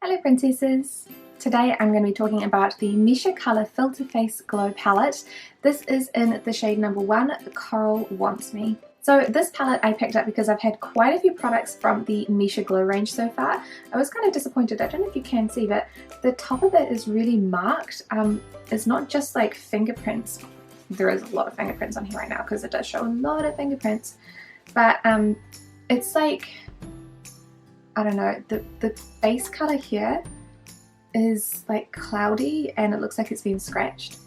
Hello princesses! Today I'm going to be talking about the Missha Colour Filter Face Glow Palette. This is in the shade number 1, Coral Wants Me. So this palette I picked up because I've had quite a few products from the Missha Glow range so far. I was kind of disappointed, I don't know if you can see, but the top of it is really marked. It's not just like fingerprints. There is a lot of fingerprints on here right now because it does show a lot of fingerprints. But it's like, I don't know, the base colour here is like cloudy and it looks like it's been scratched,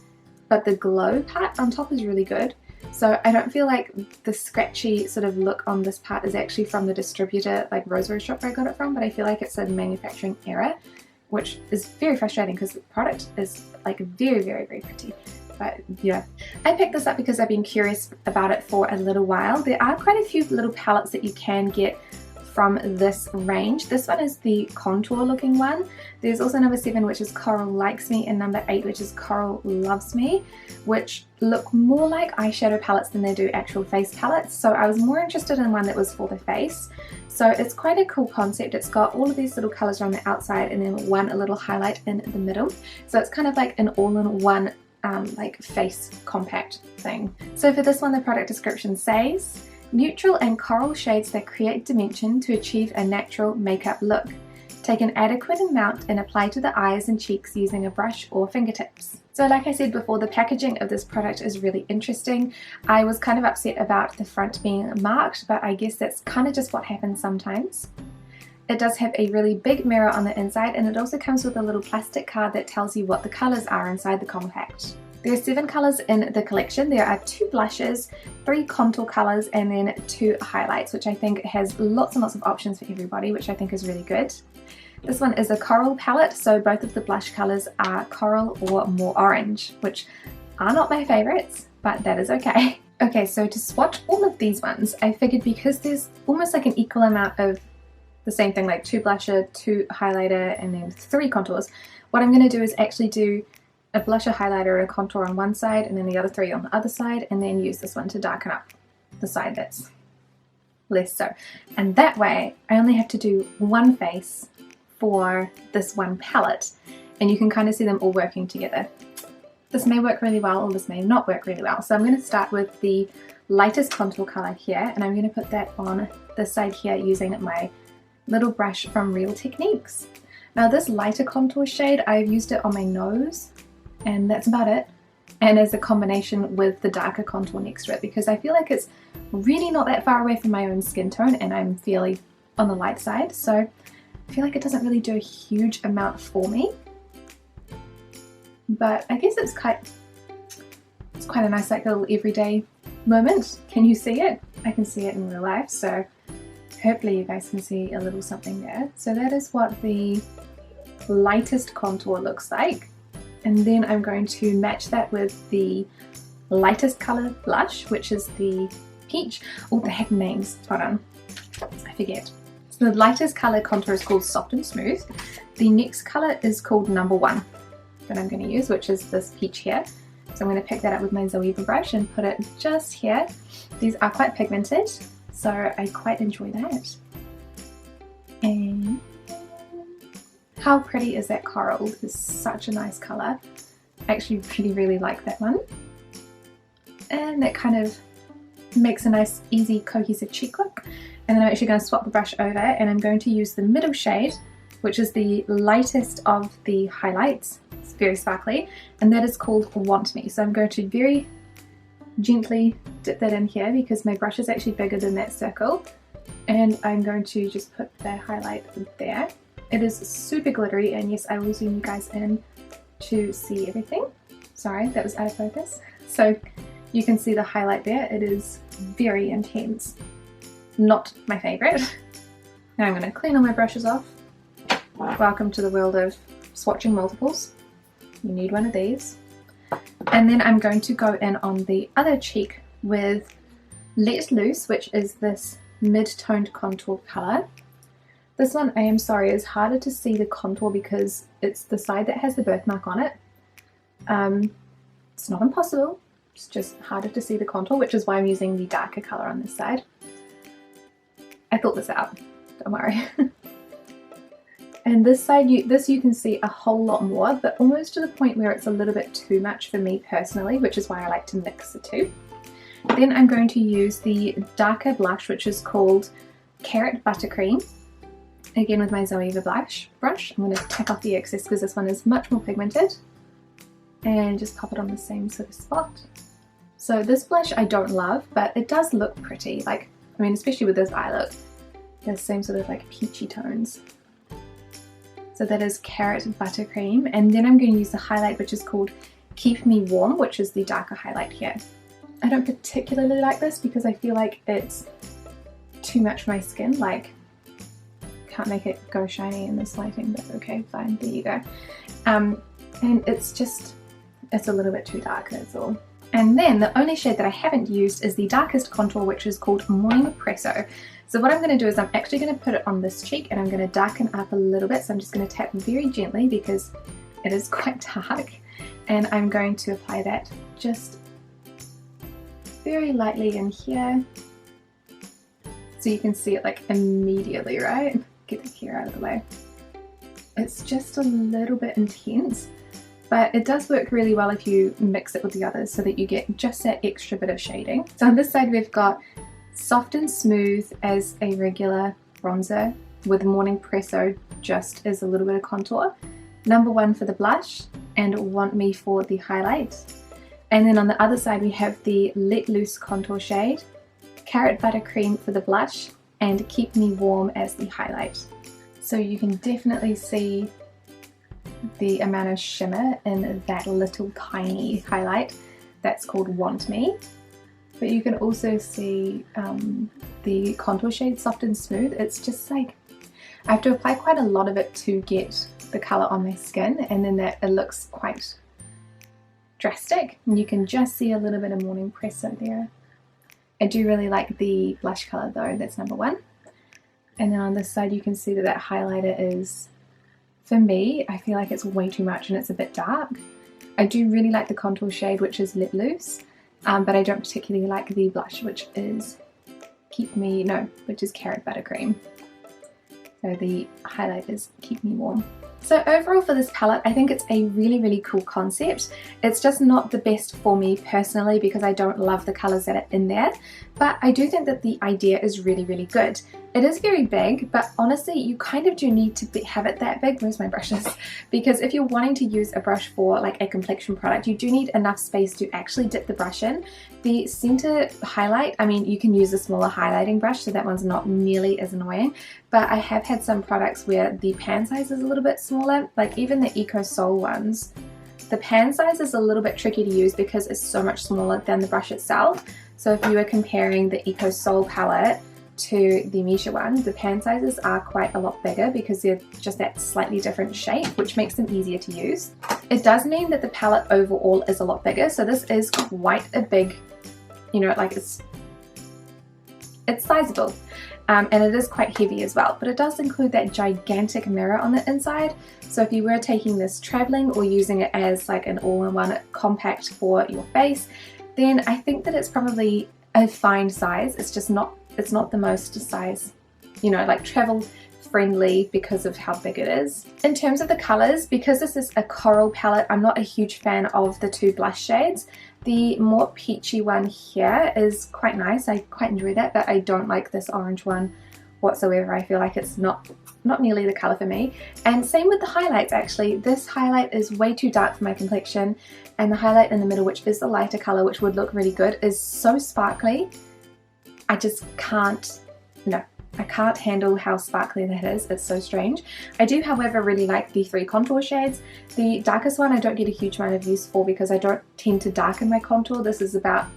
but the glow part on top is really good. So I don't feel like the scratchy sort of look on this part is actually from the distributor, like Rosemary shop where I got it from, but I feel like it's a manufacturing error, which is very frustrating because the product is like very pretty. But yeah, I picked this up because I've been curious about it for a little while. There are quite a few little palettes that you can get from this range. This one is the contour looking one. There's also number 7, which is Coral Likes Me, and number 8, which is Coral Loves Me, which look more like eyeshadow palettes than they do actual face palettes. So I was more interested in one that was for the face. So it's quite a cool concept. It's got all of these little colors on the outside and then one a little highlight in the middle. So it's kind of like an all-in-one like face compact thing. So for this one, the product description says, neutral and coral shades that create dimension to achieve a natural makeup look. Take an adequate amount and apply to the eyes and cheeks using a brush or fingertips. So like I said before, the packaging of this product is really interesting. I was kind of upset about the front being marked, but I guess that's kind of just what happens sometimes. It does have a really big mirror on the inside, and it also comes with a little plastic card that tells you what the colours are inside the compact. There are 7 colours in the collection. There are 2 blushes, 3 contour colours, and then 2 highlights, which I think has lots and lots of options for everybody, which I think is really good. This one is a coral palette, so both of the blush colours are coral or more orange, which are not my favourites, but that is okay. Okay, so to swatch all of these ones, I figured because there's almost like an equal amount of the same thing, like 2 blusher, 2 highlighter, and then 3 contours, what I'm going to do is actually do a blusher, highlighter, and a contour on one side, and then the other 3 on the other side, and then use this one to darken up the side that's less so. And that way, I only have to do one face for this one palette, and you can kind of see them all working together. This may work really well, or this may not work really well. So I'm going to start with the lightest contour color here, and I'm going to put that on this side here using my little brush from Real Techniques. Now this lighter contour shade, I've used it on my nose, and that's about it, and as a combination with the darker contour next to it, because I feel like it's really not that far away from my own skin tone and I'm fairly on the light side, so I feel like it doesn't really do a huge amount for me, but I guess it's quite a nice like little everyday moment. Can you see it? I can see it in real life, so hopefully you guys can see a little something there. So that is what the lightest contour looks like. And then I'm going to match that with the lightest colour blush, which is the peach. Oh, they have names. Hold on. I forget. So the lightest colour contour is called Soft and Smooth. The next colour is called Number 1 that I'm going to use, which is this peach here. So I'm going to pick that up with my Zoeva brush and put it just here. These are quite pigmented, so I quite enjoy that. And how pretty is that coral? It's such a nice colour. I actually really like that one. And that kind of makes a nice, easy, cohesive cheek look. And then I'm actually going to swap the brush over, and I'm going to use the middle shade, which is the lightest of the highlights. It's very sparkly, and that is called Want Me. So I'm going to very gently dip that in here because my brush is actually bigger than that circle. And I'm going to just put the highlight there. It is super glittery, and yes, I will zoom you guys in to see everything. Sorry, that was out of focus. So you can see the highlight there. It is very intense. Not my favorite. Now I'm going to clean all my brushes off. Welcome to the world of swatching multiples. You need one of these. And then I'm going to go in on the other cheek with Let Loose, which is this mid-toned contour color. This one, I am sorry, is harder to see the contour because it's the side that has the birthmark on it. It's not impossible, it's just harder to see the contour, which is why I'm using the darker color on this side. I thought this out, don't worry. And this side, you can see a whole lot more, but almost to the point where it's a little bit too much for me personally, which is why I like to mix the two. Then I'm going to use the darker blush, which is called Carrot Buttercream. Again with my Zoeva brush. I'm going to tap off the excess because this one is much more pigmented. And just pop it on the same sort of spot. So this blush I don't love, but it does look pretty. Like, I mean, especially with this eye look. The same sort of like peachy tones. So that is Carrot Buttercream. And then I'm going to use the highlight, which is called Keep Me Warm, which is the darker highlight here. I don't particularly like this because I feel like it's too much for my skin. Like, can't make it go shiny in this lighting, but okay, fine, there you go. And it's a little bit too dark, that's all. And then the only shade that I haven't used is the darkest contour, which is called Morning Presso. So what I'm going to do is I'm actually going to put it on this cheek and I'm going to darken up a little bit. So I'm just going to tap very gently because it is quite dark. And I'm going to apply that just very lightly in here. So you can see it like immediately, right? Get the hair out of the way. It's just a little bit intense, but it does work really well if you mix it with the others so that you get just that extra bit of shading. So on this side we've got Soft and Smooth as a regular bronzer with Morning Presso just as a little bit of contour. Number 1 for the blush and Want Me for the highlight. And then on the other side we have the Let Loose contour shade, Carrot Buttercream for the blush, and Keep Me Warm as the highlight. So you can definitely see the amount of shimmer in that little tiny highlight that's called Want Me. But you can also see the contour shade Soft and Smooth. It's just like, I have to apply quite a lot of it to get the colour on my skin, and then that it looks quite drastic. And you can just see a little bit of Morning Presso there. I do really like the blush colour though, that's number 1. And then on this side you can see that highlighter is, for me, I feel like it's way too much and it's a bit dark. I do really like the contour shade, which is Let Loose, but I don't particularly like the blush, which is Carrot Buttercream. So the highlight is Keep Me Warm. So overall for this palette, I think it's a really, really cool concept. It's just not the best for me personally because I don't love the colours that are in there, but I do think that the idea is really, really good. It is very big, but honestly, you kind of do need to have it that big. Where's my brushes? Because if you're wanting to use a brush for like a complexion product, you do need enough space to actually dip the brush in. The center highlight, I mean, you can use a smaller highlighting brush, so that one's not nearly as annoying, but I have had some products where the pan size is a little bit smaller, like even the Eco Soul ones. The pan size is a little bit tricky to use because it's so much smaller than the brush itself. So if you were comparing the Eco Soul palette to the Missha one, the pan sizes are quite a lot bigger because they're just that slightly different shape, which makes them easier to use. It does mean that the palette overall is a lot bigger, so this is quite a big, you know, like it's sizable. And it is quite heavy as well, but it does include that gigantic mirror on the inside. So if you were taking this traveling or using it as like an all-in-one compact for your face, then I think that it's probably a fine size. It's just not, it's not the most size, you know, like travel friendly because of how big it is. In terms of the colors, because this is a coral palette, I'm not a huge fan of the two blush shades. The more peachy one here is quite nice. I quite enjoy that, but I don't like this orange one whatsoever. I feel like it's not nearly the color for me. And same with the highlights actually. This highlight is way too dark for my complexion, and the highlight in the middle, which is the lighter color, which would look really good, is so sparkly. I just can't, no. I can't handle how sparkly that is. It's so strange. I do, however, really like the three contour shades. The darkest one I don't get a huge amount of use for because I don't tend to darken my contour. This is about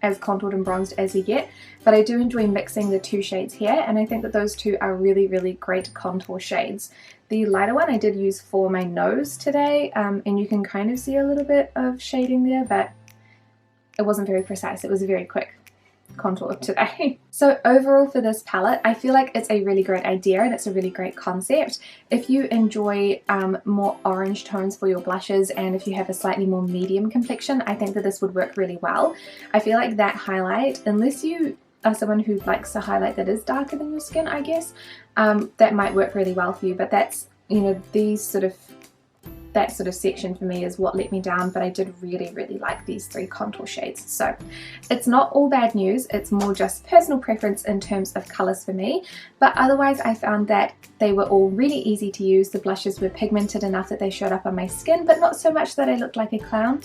as contoured and bronzed as we get, but I do enjoy mixing the two shades here, and I think that those two are really, really great contour shades. The lighter one I did use for my nose today, and you can kind of see a little bit of shading there, but it wasn't very precise. It was very quick contour today. So overall for this palette, I feel like it's a really great idea and it's a really great concept. If you enjoy more orange tones for your blushes, and if you have a slightly more medium complexion, I think that this would work really well. I feel like that highlight, unless you are someone who likes a highlight that is darker than your skin, I guess, that might work really well for you. But that's, you know, that sort of section for me is what let me down, but I did really like these 3 contour shades. So it's not all bad news, it's more just personal preference in terms of colours for me, but otherwise I found that they were all really easy to use. The blushes were pigmented enough that they showed up on my skin, but not so much that I looked like a clown.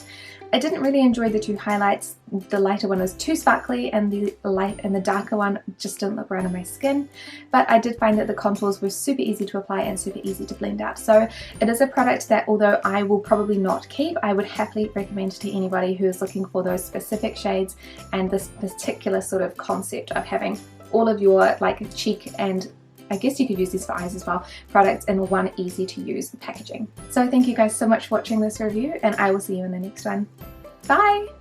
I didn't really enjoy the 2 highlights. The lighter one was too sparkly and the darker one just didn't look right on my skin, but I did find that the contours were super easy to apply and super easy to blend out. So it is a product that, although I will probably not keep, I would happily recommend to anybody who is looking for those specific shades and this particular sort of concept of having all of your like cheek and, I guess you could use these for eyes as well, products in one easy to use packaging. So thank you guys so much for watching this review, and I will see you in the next one. Bye!